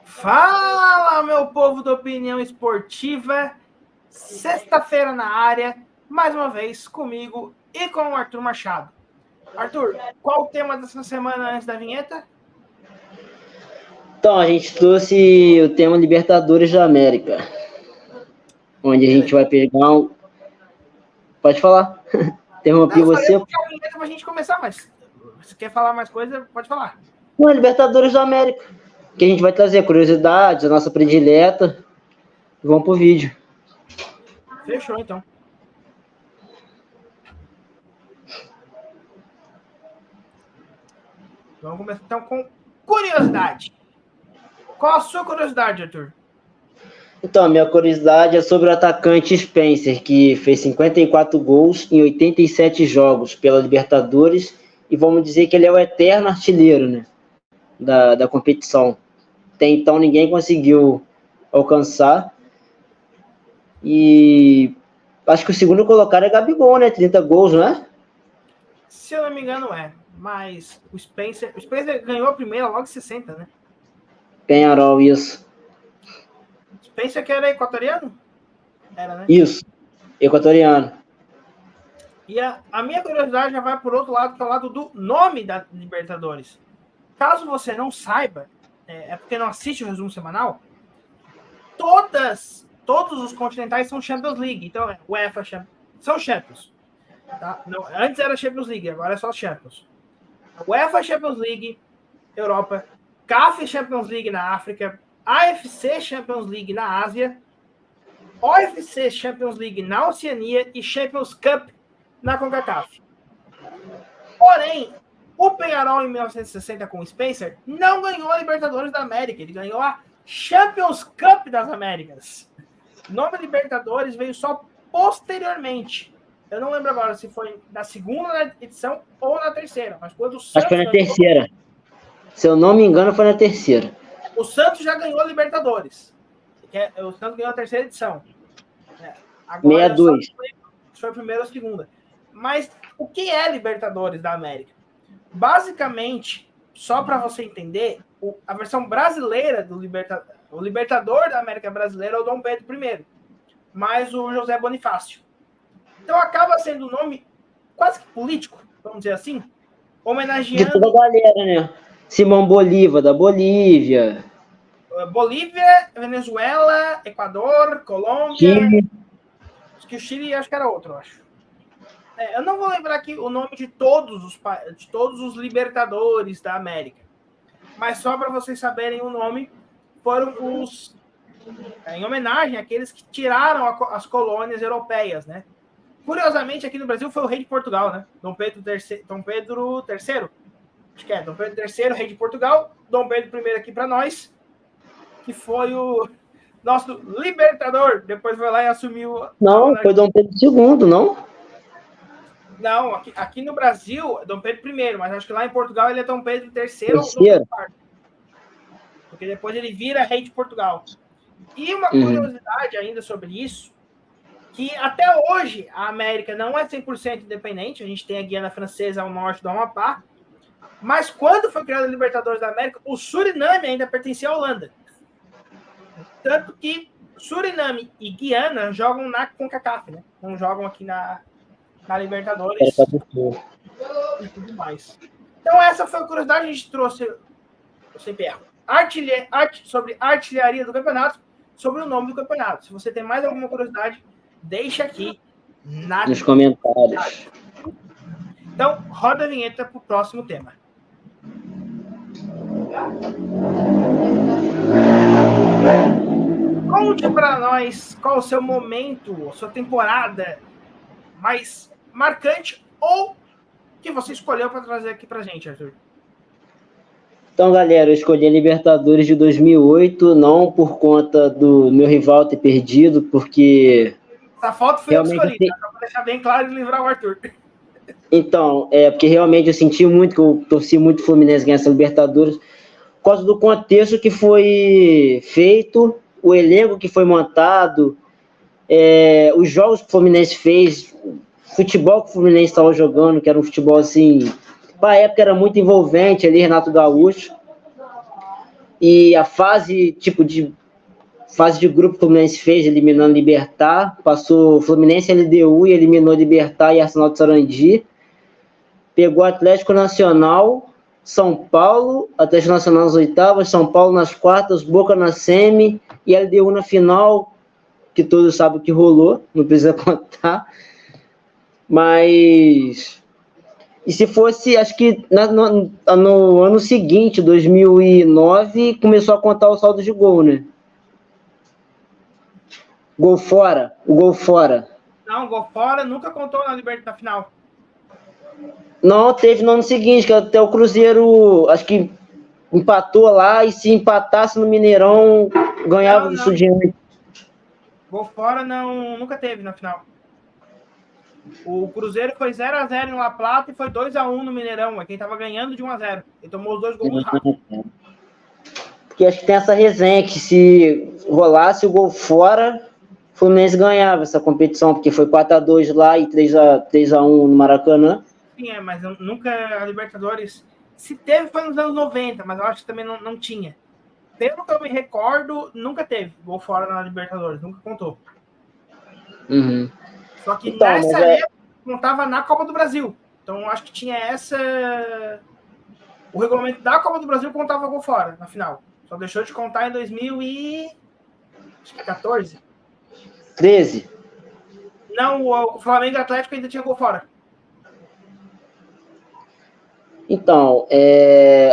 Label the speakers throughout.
Speaker 1: Fala, meu povo da opinião esportiva. Sexta-feira na área, mais uma vez comigo e com o Arthur Machado. Arthur, qual o tema dessa semana antes da vinheta?
Speaker 2: Então, a gente trouxe o tema Libertadores da América, onde a gente vai pegar um... Pode falar. Interrompi você.
Speaker 1: Eu a vinheta pra gente começar, mas se quer falar mais coisa, pode falar.
Speaker 2: Não, Libertadores da América, que a gente vai trazer curiosidades, a nossa predileta. Vamos pro vídeo.
Speaker 1: Fechou, então. Vamos começar então com curiosidade. Qual a sua curiosidade, Arthur?
Speaker 2: Então, a minha curiosidade é sobre o atacante Spencer, que fez 54 gols em 87 jogos pela Libertadores, e vamos dizer que ele é o eterno artilheiro, né, da competição. Até então ninguém conseguiu alcançar. E acho que o segundo colocado é Gabigol, né? 30 gols, não é?
Speaker 1: Se eu não me engano, é. Mas o Spencer ganhou a primeira logo em 60, né?
Speaker 2: Penharol, isso.
Speaker 1: Spencer que era equatoriano? Era, né?
Speaker 2: Isso, equatoriano.
Speaker 1: E a minha curiosidade já vai por outro lado, que é o lado do nome da Libertadores. Caso você não saiba, é porque não assiste o resumo semanal, todos os continentais são Champions League. Então, UEFA são Champions. Tá? Não, antes era Champions League, agora é só Champions. UEFA Champions League, Europa, CAF Champions League na África, AFC Champions League na Ásia, OFC Champions League na Oceania e Champions Cup na CONCACAF. Porém, o Penharol em 1960 com o Spencer não ganhou a Libertadores da América, ele ganhou a Champions Cup das Américas. O nome Libertadores veio só posteriormente. Eu não lembro agora se foi na segunda edição ou na terceira, mas quando o Santos...
Speaker 2: Acho que foi na terceira. Se eu não me engano, foi na terceira.
Speaker 1: O Santos já ganhou a Libertadores. O Santos ganhou a terceira edição. Agora
Speaker 2: 62.
Speaker 1: Foi a primeira ou a segunda. Mas o que é Libertadores da América? Basicamente, só para você entender, a versão brasileira do o Libertador da América Brasileira é o Dom Pedro I, mais o José Bonifácio. Então acaba sendo um nome quase que político, vamos dizer assim, homenageando...
Speaker 2: De toda a galera, né? Simão Bolívar, da Bolívia.
Speaker 1: Bolívia, Venezuela, Equador, Colômbia...
Speaker 2: Chile.
Speaker 1: Acho que o Chile acho que era outro, eu acho. Eu não vou lembrar aqui o nome de todos os Libertadores da América. Mas só para vocês saberem o nome, foram os... em homenagem àqueles que tiraram as colônias europeias, né? Curiosamente, aqui no Brasil foi o rei de Portugal, né? Dom Pedro III. Acho que é, Dom Pedro III, rei de Portugal. Dom Pedro I aqui para nós, que foi o nosso libertador. Depois foi lá e assumiu...
Speaker 2: Não, foi Dom Pedro II, não?
Speaker 1: Não, aqui no Brasil é Dom Pedro I, mas acho que lá em Portugal ele é Dom Pedro III ou Dom
Speaker 2: Pedro
Speaker 1: IV. Porque depois ele vira rei de Portugal. E uma curiosidade ainda sobre isso, que até hoje a América não é 100% independente, a gente tem a Guiana Francesa ao norte do Amapá, mas quando foi criada a Libertadores da América, o Suriname ainda pertencia à Holanda. Tanto que Suriname e Guiana jogam na CONCACAF, né? Não jogam aqui na Libertadores e tudo mais. Então essa foi a curiosidade, a gente trouxe, eu sempre erro, sobre a artilharia do campeonato, sobre o nome do campeonato. Se você tem mais alguma curiosidade, deixa aqui
Speaker 2: nos comentários.
Speaker 1: Então, roda a vinheta para o próximo tema. Conte para nós qual o seu momento, a sua temporada mais marcante ou que você escolheu para trazer aqui para a gente, Arthur.
Speaker 2: Então, galera, eu escolhi a Libertadores de 2008, não por conta do meu rival ter perdido, porque...
Speaker 1: Essa foto foi eu que escolhi, tá? Só para deixar bem claro e livrar o Arthur.
Speaker 2: Então, porque realmente eu senti muito, que eu torci muito o Fluminense ganhar essa Libertadores, por causa do contexto que foi feito, o elenco que foi montado, os jogos que o Fluminense fez, o futebol que o Fluminense estava jogando, que era um futebol assim, para a época era muito envolvente ali, Renato Gaúcho. E a fase de grupo que o Fluminense fez, eliminando o Libertad, passou Fluminense, LDU e eliminou Libertad e Arsenal de Sarandi. Pegou Atlético Nacional, São Paulo, Atlético Nacional nas oitavas, São Paulo nas quartas, Boca na semi e LDU na final, que todos sabem o que rolou, não precisa contar. Mas... E se fosse, acho que no ano seguinte, 2009, começou a contar o saldo de gol, né? O gol fora.
Speaker 1: Não, gol fora nunca contou na Libertadores na final.
Speaker 2: Não, teve no ano seguinte, que até o Cruzeiro, acho que empatou lá, e se empatasse no Mineirão, ganhava do Estudiantes.
Speaker 1: Gol fora nunca teve na final. O Cruzeiro foi 0-0 em La Plata e foi 2-1 no Mineirão. Quem tava ganhando de 1-0. Ele tomou os 2 gols rápido.
Speaker 2: Porque acho que tem essa resenha que se rolasse o gol fora, o Fluminense ganhava essa competição, porque foi 4-2 lá e 3-1 no Maracanã.
Speaker 1: Sim, mas nunca a Libertadores... Se teve, foi nos anos 90, mas eu acho que também não tinha. Pelo que eu me recordo, nunca teve gol fora na Libertadores. Nunca contou.
Speaker 2: Uhum.
Speaker 1: Só que então, nessa época contava na Copa do Brasil. Então acho que tinha essa... O regulamento da Copa do Brasil contava gol fora na final. Só deixou de contar em 2014.
Speaker 2: 13.
Speaker 1: Não, o Flamengo e o Atlético ainda tinha gol fora.
Speaker 2: Então,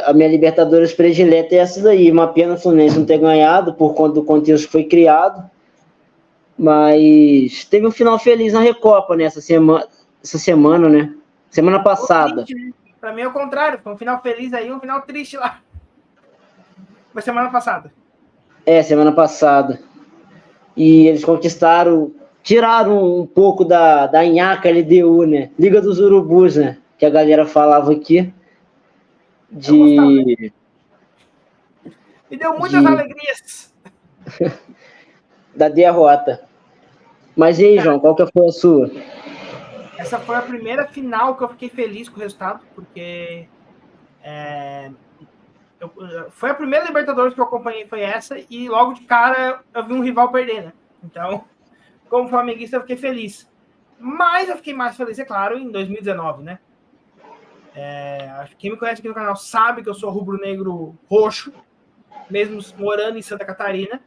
Speaker 2: a minha Libertadores predileta é essa daí. Uma pena o Fluminense não ter ganhado por conta do contexto que foi criado. Mas teve um final feliz na Recopa, né? Essa semana, né? Semana passada.
Speaker 1: Para mim é o contrário. Foi um final feliz aí, um final triste lá. Foi semana passada.
Speaker 2: Semana passada. E eles tiraram um pouco da Inhaca LDU, né? Liga dos Urubus, né? Que a galera falava aqui.
Speaker 1: Me deu muitas alegrias.
Speaker 2: Da derrota. Mas e aí, João, qual que foi a sua?
Speaker 1: Essa foi a primeira final que eu fiquei feliz com o resultado, porque foi a primeira Libertadores que eu acompanhei, foi essa, e logo de cara eu vi um rival perder, né? Então, como flamenguista, eu fiquei feliz. Mas eu fiquei mais feliz, é claro, em 2019, né? Quem me conhece aqui no canal sabe que eu sou rubro-negro roxo, mesmo morando em Santa Catarina.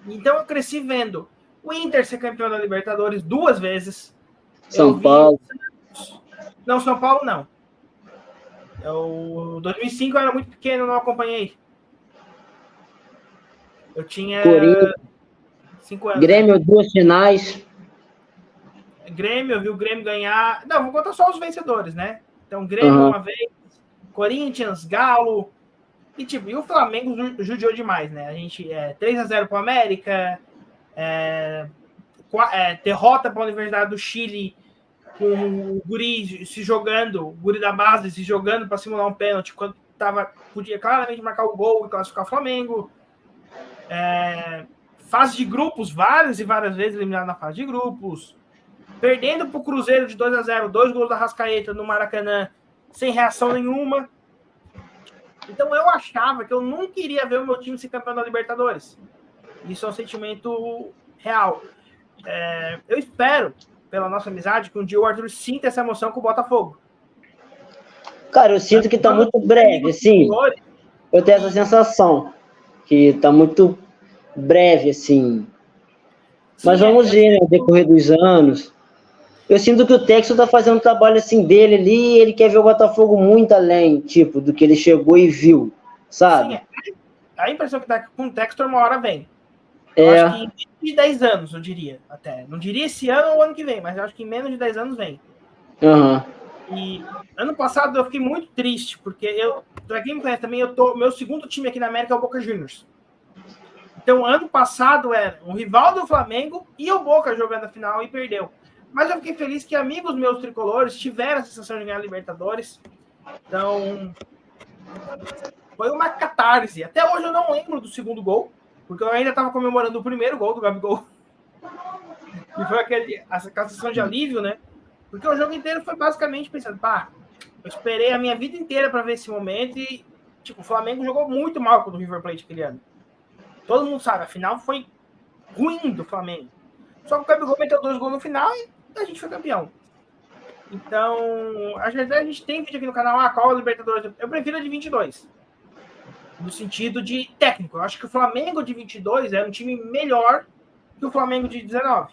Speaker 1: Então eu cresci vendo o Inter ser campeão da Libertadores 2 vezes.
Speaker 2: São Paulo.
Speaker 1: Não, São Paulo não. 2005 eu era muito pequeno, não acompanhei. Eu tinha 5 anos.
Speaker 2: Grêmio, 2 finais.
Speaker 1: Grêmio, eu vi o Grêmio ganhar... Não, vou contar só os vencedores, né? Então, Grêmio uma vez, Corinthians, Galo... E o Flamengo judiou demais, né? A gente 3-0 para o América, derrota para a Universidade do Chile, com o Guri se jogando, o Guri da base se jogando para simular um pênalti, quando podia claramente marcar o gol e classificar o Flamengo. Fase de grupos, várias e várias vezes eliminado na fase de grupos. Perdendo para o Cruzeiro de 2-0, 2 gols da Arrascaeta no Maracanã, sem reação nenhuma. Então eu achava que eu nunca iria ver o meu time ser campeão da Libertadores. Isso é um sentimento real. Eu espero, pela nossa amizade, que um dia o Arthur sinta essa emoção com o Botafogo.
Speaker 2: Cara, eu sinto que tá muito breve, assim. Eu tenho essa sensação que tá muito breve, assim. Mas vamos ver, né, no decorrer dos anos. Eu sinto que o Texto tá fazendo um trabalho assim dele ali, e ele quer ver o Botafogo muito além, tipo, do que ele chegou e viu, sabe?
Speaker 1: Sim, a impressão que dá com o Textor uma hora vem. Eu acho que em menos de 10 anos, eu diria, até. Não diria esse ano ou ano que vem, mas eu acho que em menos de 10 anos vem. E ano passado eu fiquei muito triste, porque pra quem me conhece também, meu segundo time aqui na América é o Boca Juniors. Então, ano passado era um rival do Flamengo e o Boca jogando a final e perdeu. Mas eu fiquei feliz que amigos meus tricolores tiveram a sensação de ganhar a Libertadores. Então, foi uma catarse. Até hoje eu não lembro do segundo gol, porque eu ainda estava comemorando o primeiro gol do Gabigol. E foi a sensação de alívio, né? Porque o jogo inteiro foi basicamente pensando, eu esperei a minha vida inteira para ver esse momento e Tipo, o Flamengo jogou muito mal contra o River Plate aquele ano. Todo mundo sabe, a final foi ruim do Flamengo. Só que o Gabigol meteu 2 gols no final e a gente foi campeão. Então, a gente tem vídeo aqui no canal, qual a Libertadores? Eu prefiro a de 22. No sentido de técnico. Eu acho que o Flamengo de 22 é um time melhor que o Flamengo de 19.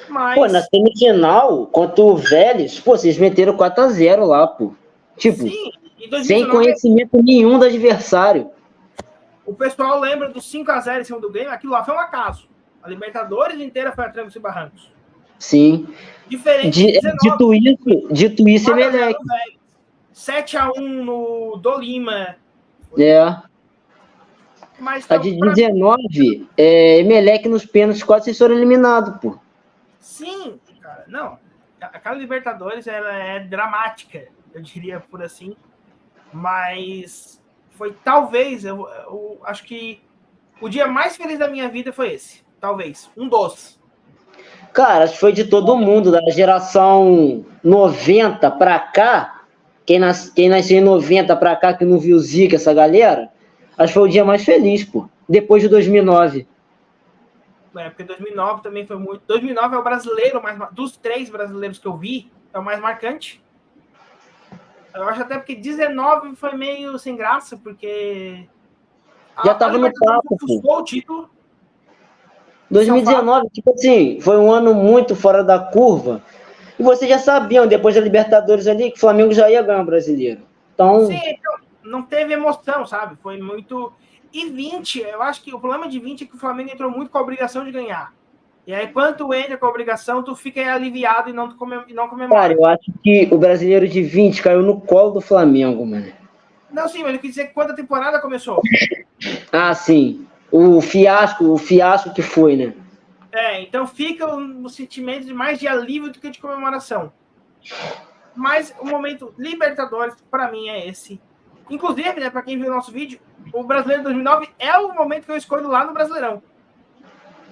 Speaker 1: Mas...
Speaker 2: Pô, na semifinal, contra o Vélez, pô, vocês meteram 4-0 lá, pô. Tipo,
Speaker 1: sim, em 2019,
Speaker 2: sem conhecimento nenhum do adversário.
Speaker 1: O pessoal lembra do 5-0 em cima do Grêmio, aquilo lá foi um acaso. A Libertadores inteira foi a trancos e barrancos.
Speaker 2: Sim.
Speaker 1: Diferente de 19.
Speaker 2: Dito isso, Emelec.
Speaker 1: 7-1 no Dolima. Mas,
Speaker 2: A de 19, Emelec nos pênaltis quase vocês foram eliminados, pô.
Speaker 1: Sim, cara, não. Aquela Libertadores, ela é dramática, eu diria por assim. Mas foi talvez, eu acho que o dia mais feliz da minha vida foi esse. Talvez, um dos.
Speaker 2: Cara, acho que foi de todo mundo, da geração 90 pra cá, quem nasceu em 90 pra cá, que não viu Zica, essa galera, acho que foi o dia mais feliz, pô. Depois de 2009.
Speaker 1: Porque 2009 também foi muito... 2009 é o brasileiro mais... Dos 3 brasileiros que eu vi, é o mais marcante. Eu acho até porque 19 foi meio sem graça, porque...
Speaker 2: Já tava no papo, pô.
Speaker 1: O título.
Speaker 2: 2019, tipo assim, foi um ano muito fora da curva. E vocês já sabiam, depois da Libertadores ali, que o Flamengo já ia ganhar o brasileiro. Então...
Speaker 1: Sim, então, não teve emoção, sabe? Foi muito... E 20, eu acho que o problema de 20 é que o Flamengo entrou muito com a obrigação de ganhar. E aí, quando tu entra com a obrigação, tu fica aliviado e não comemora.
Speaker 2: Cara, eu acho que o brasileiro de 20 caiu no colo do Flamengo, mano.
Speaker 1: Não, sim, mas eu quis dizer que quando a temporada começou.
Speaker 2: Ah, sim. O fiasco que foi, né?
Speaker 1: Então fica o sentimento de mais de alívio do que de comemoração. Mas o momento Libertadores, para mim, é esse. Inclusive, né, para quem viu o nosso vídeo, o Brasileiro 2009 é o momento que eu escolho lá no Brasileirão.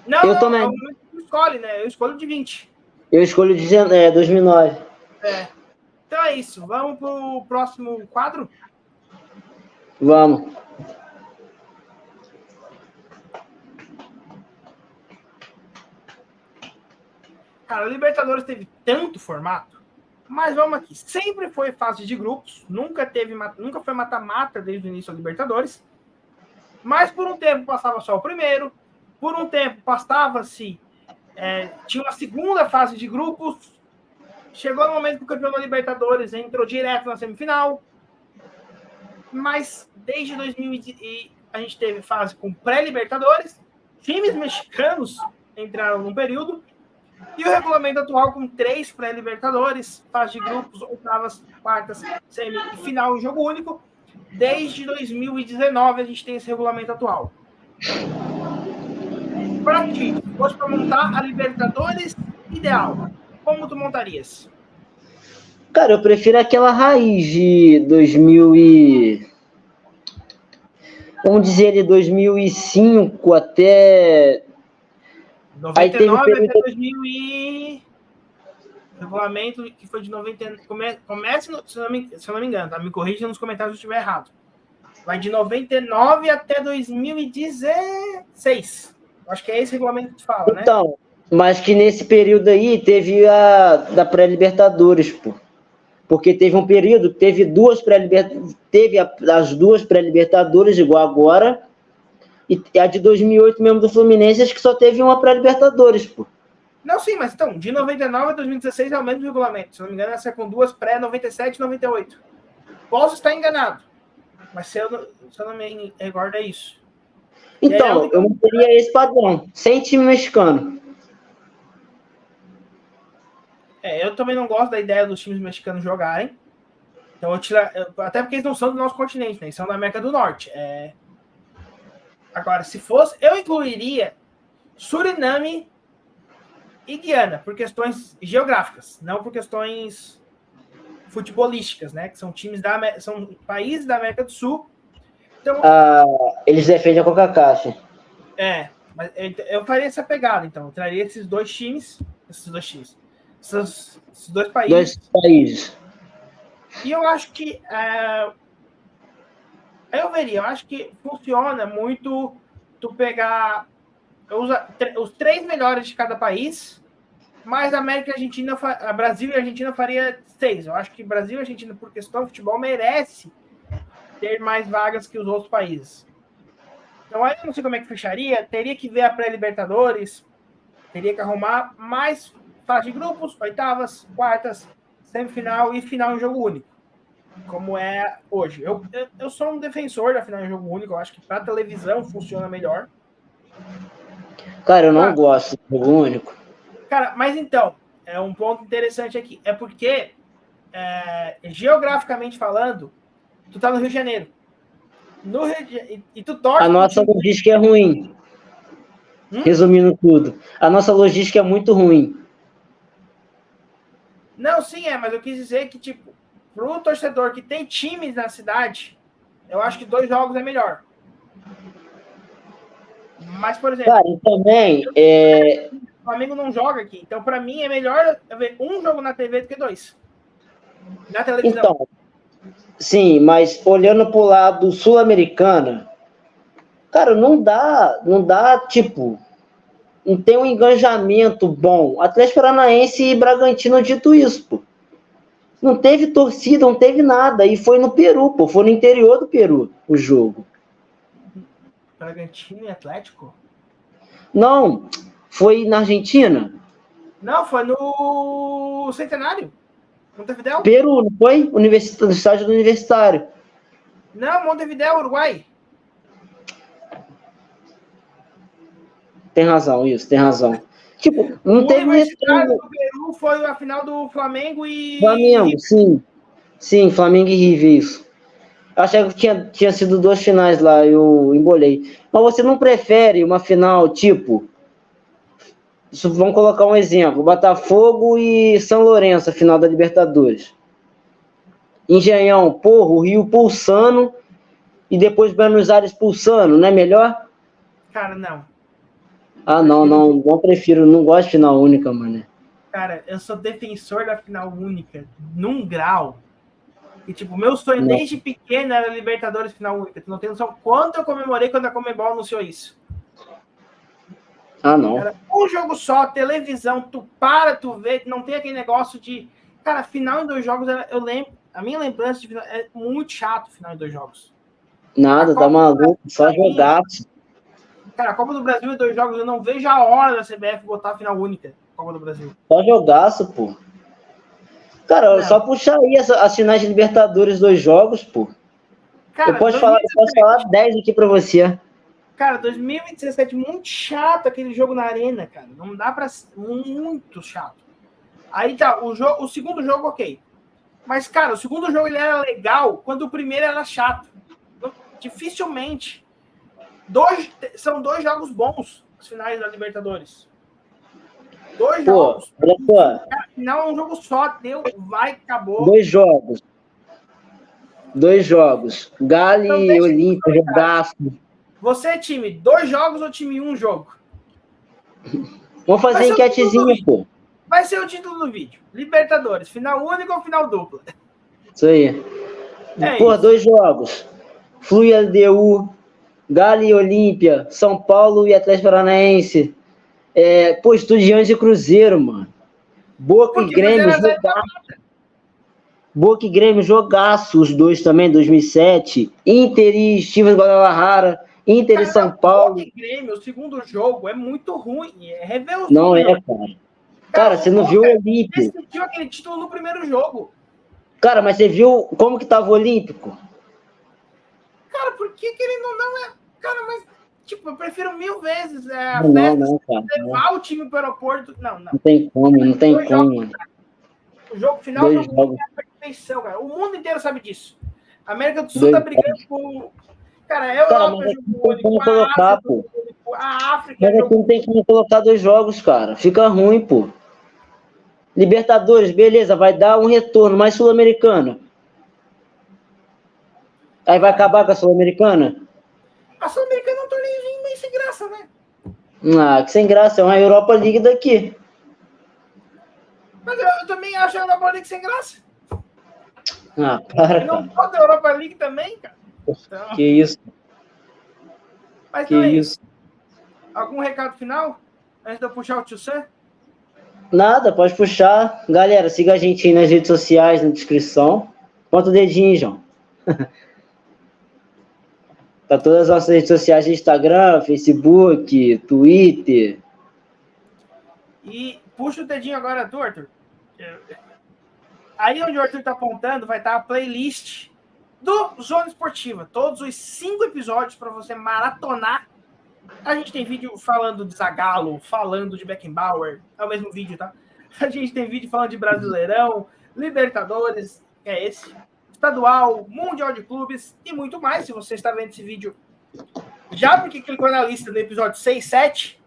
Speaker 2: Eu também.
Speaker 1: É o momento que tu escolhe, né? Eu escolho de 20.
Speaker 2: Eu escolho de 2009.
Speaker 1: Então é isso. Vamos pro próximo quadro?
Speaker 2: Vamos.
Speaker 1: Cara, a Libertadores teve tanto formato, mas vamos aqui. Sempre foi fase de grupos, nunca foi mata-mata desde o início da Libertadores. Mas por um tempo passava só o primeiro, por um tempo passava-se, tinha uma segunda fase de grupos. Chegou no momento que o campeão da Libertadores entrou direto na semifinal. Mas desde 2000 a gente teve fase com pré-Libertadores, times mexicanos entraram num período, e o regulamento atual com 3 pré-Libertadores, fase de grupos, oitavas, quartas, semi e final em jogo único. Desde 2019 a gente tem esse regulamento atual. Para ti, se fosse para montar a Libertadores ideal, como tu montarias?
Speaker 2: Cara, eu prefiro aquela raiz de 2000 vamos dizer de 2005 até...
Speaker 1: 99 até 2000 e... Regulamento que foi de 90... Comece, se eu não me engano, tá? Me corrija nos comentários se eu estiver errado. Vai de 99 até 2016. Acho que é esse regulamento que tu fala, né?
Speaker 2: Então, mas que nesse período aí teve a da pré-Libertadores, pô. Porque teve um período que teve as duas pré-Libertadores, igual agora, e a de 2008 mesmo do Fluminense, acho que só teve uma pré-Libertadores, pô.
Speaker 1: Não, sim, mas então, de 99 a 2016 é o mesmo regulamento. Se não me engano, essa é com 2 pré-97 e 98. Posso estar enganado, mas se eu não me recordo, é isso.
Speaker 2: Então, eu manteria esse padrão, sem time mexicano.
Speaker 1: Eu também não gosto da ideia dos times mexicanos jogarem. Então, até porque eles não são do nosso continente, né? Eles são da América do Norte. Agora, se fosse, eu incluiria Suriname e Guiana, por questões geográficas, não por questões futebolísticas, né? Que são são países da América do Sul. Então,
Speaker 2: eles defendem a Coca-Cola.
Speaker 1: Mas eu faria essa pegada, então. Eu traria esses dois países.
Speaker 2: Dois países.
Speaker 1: E eu acho que a Eu veria, eu acho que funciona muito tu pegar os 3 melhores de cada país, mas a América e a Argentina, a Brasil e a Argentina faria 6. Eu acho que Brasil e a Argentina, por questão do futebol, merece ter mais vagas que os outros países. Então aí eu não sei como é que fecharia, teria que ver a pré-Libertadores, teria que arrumar mais fase de grupos, oitavas, quartas, semifinal e final em jogo único, como é hoje. Eu sou um defensor da final em jogo único, eu acho que para televisão funciona melhor.
Speaker 2: Cara, eu não gosto do jogo único.
Speaker 1: Cara, mas então, é um ponto interessante aqui. É porque, geograficamente falando, tu tá no Rio de Janeiro. E tu torce.
Speaker 2: A nossa logística é ruim. Resumindo tudo. A nossa logística é muito ruim.
Speaker 1: Não, sim, mas eu quis dizer que, tipo, pro torcedor que tem times na cidade, eu acho que 2 jogos é melhor. Mas, por exemplo...
Speaker 2: Cara, e também...
Speaker 1: O Flamengo não joga aqui. Então, pra mim, é melhor ver um jogo na TV do que 2. Na televisão.
Speaker 2: Então, sim, mas olhando pro lado sul-americano, cara, não dá, tipo... Não tem um engajamento bom. Atlético Paranaense e Bragantino, dito isso, pô. Não teve torcida, não teve nada. E foi no Peru, pô. Foi no interior do Peru o jogo.
Speaker 1: Bragantino e Atlético?
Speaker 2: Não, foi na Argentina.
Speaker 1: Não, foi no Centenário. Montevidéu?
Speaker 2: Peru, não foi? No estádio do Universitário.
Speaker 1: Não, Montevidéu, Uruguai.
Speaker 2: Tem razão, isso, tem razão. Tipo, não
Speaker 1: o
Speaker 2: teve
Speaker 1: Universitário do Peru foi a final do Flamengo e...
Speaker 2: Flamengo, sim. Sim, Flamengo e River, isso. Achei que tinha sido 2 finais lá, eu embolei. Mas você não prefere uma final, tipo... Vamos colocar um exemplo. Botafogo e São Lourenço, a final da Libertadores. Engenhão, porra, o Rio pulsando e depois Buenos Aires pulsando, não é melhor?
Speaker 1: Cara, não.
Speaker 2: Ah, não prefiro, não gosto de final única, mano.
Speaker 1: Cara, eu sou defensor da final única, num grau. E, tipo, meu sonho
Speaker 2: Não.
Speaker 1: desde pequeno era Libertadores final única. Tu não tem noção quanto eu comemorei quando a Conmebol anunciou isso.
Speaker 2: Ah, não.
Speaker 1: Era um jogo só, televisão, tu vê, não tem aquele negócio de... Cara, final em 2 jogos, eu lembro... A minha lembrança de final é muito chato, final em 2 jogos.
Speaker 2: Nada, tá maluco, só jogaço.
Speaker 1: Cara, a Copa do Brasil em 2 jogos, eu não vejo a hora da CBF botar a final única. Copa do Brasil.
Speaker 2: Só jogaço, pô. Cara, só puxar aí as finais de Libertadores 2 jogos, pô.
Speaker 1: Cara,
Speaker 2: eu posso falar 10 aqui pra você.
Speaker 1: Cara, 2017, muito chato aquele jogo na arena, cara. Não dá pra... Muito chato. Aí tá, o segundo jogo, ok. Mas, cara, o segundo jogo ele era legal quando o primeiro era chato. Dificilmente. São 2 jogos bons, os finais da Libertadores. 2 jogos.
Speaker 2: Olha só.
Speaker 1: Não é um jogo só, vai, acabou.
Speaker 2: 2 jogos. 2 jogos. Galo e Olímpia, jogaço.
Speaker 1: Você é time 2 jogos ou time 1 jogo?
Speaker 2: Vamos fazer enquetezinha, pô.
Speaker 1: Vai ser o título do vídeo. Libertadores, final única ou final dupla?
Speaker 2: Isso aí. Pô, 2 jogos. Flui LDU, Galo e Olímpia, São Paulo e Atlético Paranaense. Pô, Estudiantes e Cruzeiro, mano. Boca e Grêmio, jogaço. Boca e Grêmio, jogaço, os 2 também, 2007. Inter e Chivas Guadalajara, Inter e São Paulo.
Speaker 1: Boca e Grêmio, o segundo jogo é muito ruim. Rever os
Speaker 2: não números. Cara. Cara, você não viu o Olímpico.
Speaker 1: Você sentiu aquele título no primeiro jogo.
Speaker 2: Cara, mas você viu como que tava o Olímpico?
Speaker 1: Cara, por que ele não é... Cara, mas... Tipo, eu prefiro 1000 vezes
Speaker 2: a festa,
Speaker 1: cara, levar o time para o aeroporto. Não.
Speaker 2: Não tem como, não tem como.
Speaker 1: O jogo final é a perfeição, cara. O mundo inteiro sabe disso. A América do Sul tá brigando por... Cara, a Europa
Speaker 2: mas não tem como colocar, pô.
Speaker 1: A África...
Speaker 2: Mas aqui não tem como colocar 2 jogos, cara. Fica ruim, pô. Libertadores, beleza, vai dar um retorno, mas Sul-Americana. Aí vai acabar com a Sul-Americana?
Speaker 1: A Sul-Americana é um torneiozinho meio sem graça, né?
Speaker 2: Ah, que sem graça, é uma Europa League daqui.
Speaker 1: Mas eu também acho a Europa League sem graça.
Speaker 2: Ah, para,
Speaker 1: não pode a Europa League também, cara. Então,
Speaker 2: Que isso,
Speaker 1: mas
Speaker 2: que
Speaker 1: então é
Speaker 2: isso.
Speaker 1: Algum recado final? Antes de eu puxar o Tio Sam?
Speaker 2: Nada, pode puxar. Galera, siga a gente aí nas redes sociais, na descrição. Ponta o dedinho, João. Tá todas as nossas redes sociais, Instagram, Facebook, Twitter.
Speaker 1: E puxa o dedinho agora, tu, Arthur. Aí onde o Arthur tá apontando vai estar a playlist do Zona Esportiva. Todos os 5 episódios para você maratonar. A gente tem vídeo falando de Zagallo, falando de Beckenbauer. É o mesmo vídeo, tá? A gente tem vídeo falando de Brasileirão, Libertadores, que é esse, Estadual, Mundial de Clubes e muito mais. Se você está vendo esse vídeo já porque clicou na lista do episódio 6, 7,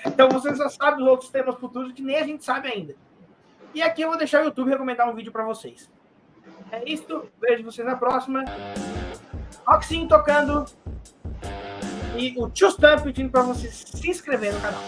Speaker 1: então você já sabe os outros temas futuros que nem a gente sabe ainda. E aqui eu vou deixar o YouTube recomendar um vídeo para vocês. É isso, vejo vocês na próxima. Roxinho tocando e o Tio Stan pedindo para você se inscrever no canal.